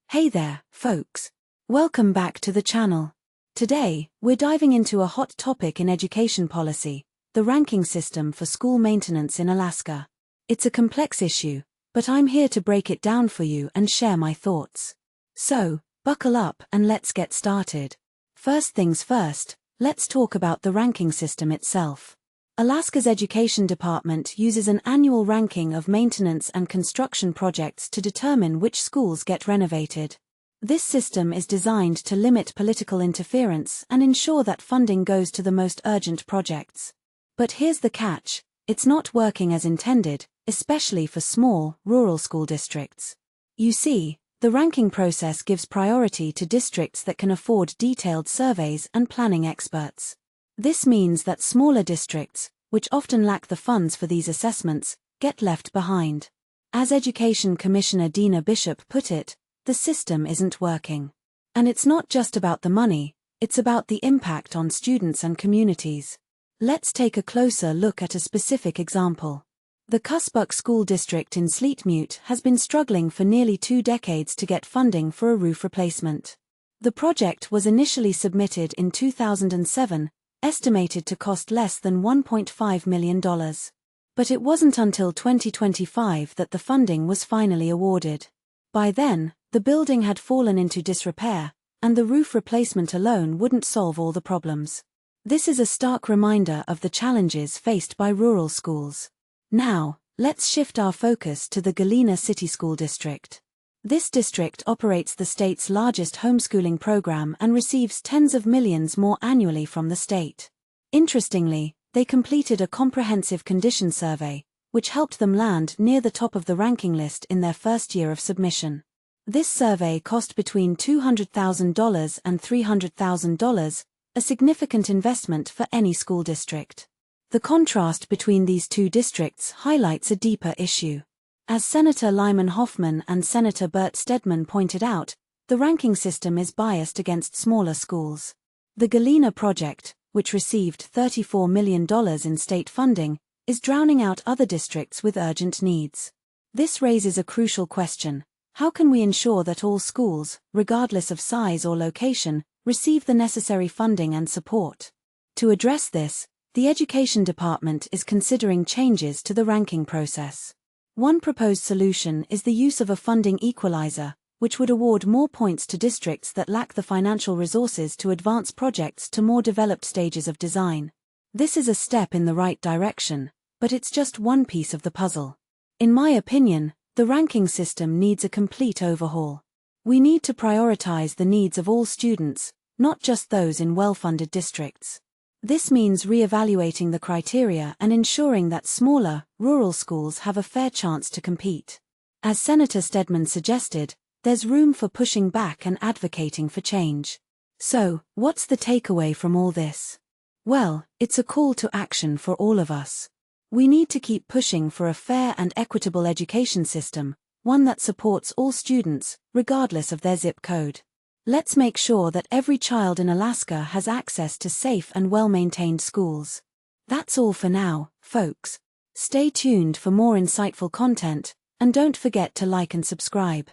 Hey there, folks. Welcome back to the channel. Today, we're diving into a hot topic in education policy, the ranking system for school maintenance in Alaska. It's a complex issue, but I'm here to break it down for you and share my thoughts. So, buckle up and let's get started. First things first, let's talk about the ranking system itself. Alaska's Education Department uses an annual ranking of maintenance and construction projects to determine which schools get renovated. This system is designed to limit political interference and ensure that funding goes to the most urgent projects. But here's the catch: it's not working as intended, especially for small, rural school districts. You see, the ranking process gives priority to districts that can afford detailed surveys and planning experts. This means that smaller districts, which often lack the funds for these assessments, get left behind. As Education Commissioner Dina Bishop put it, the system isn't working. And it's not just about the money, it's about the impact on students and communities. Let's take a closer look at a specific example. The Kuspuk School District in Sleetmute has been struggling for nearly 2 decades to get funding for a roof replacement. The project was initially submitted in 2007, estimated to cost less than $1.5 million. But it wasn't until 2025 that the funding was finally awarded. By then, the building had fallen into disrepair, and the roof replacement alone wouldn't solve all the problems. This is a stark reminder of the challenges faced by rural schools. Now, let's shift our focus to the Galena City School District. This district operates the state's largest homeschooling program and receives tens of millions more annually from the state. Interestingly, they completed a comprehensive condition survey, which helped them land near the top of the ranking list in their first year of submission. This survey cost between $200,000 and $300,000, a significant investment for any school district. The contrast between these two districts highlights a deeper issue. As Senator Lyman Hoffman and Senator Bert Stedman pointed out, the ranking system is biased against smaller schools. The Galena project, which received $34 million in state funding, is drowning out other districts with urgent needs. This raises a crucial question: how can we ensure that all schools, regardless of size or location, receive the necessary funding and support? To address this, the Education Department is considering changes to the ranking process. One proposed solution is the use of a funding equalizer, which would award more points to districts that lack the financial resources to advance projects to more developed stages of design. This is a step in the right direction, but it's just one piece of the puzzle. In my opinion, the ranking system needs a complete overhaul. We need to prioritize the needs of all students, not just those in well-funded districts. This means re-evaluating the criteria and ensuring that smaller, rural schools have a fair chance to compete. As Senator Stedman suggested, there's room for pushing back and advocating for change. So, what's the takeaway from all this? Well, it's a call to action for all of us. We need to keep pushing for a fair and equitable education system, one that supports all students, regardless of their zip code. Let's make sure that every child in Alaska has access to safe and well-maintained schools. That's all for now, folks. Stay tuned for more insightful content, and don't forget to like and subscribe.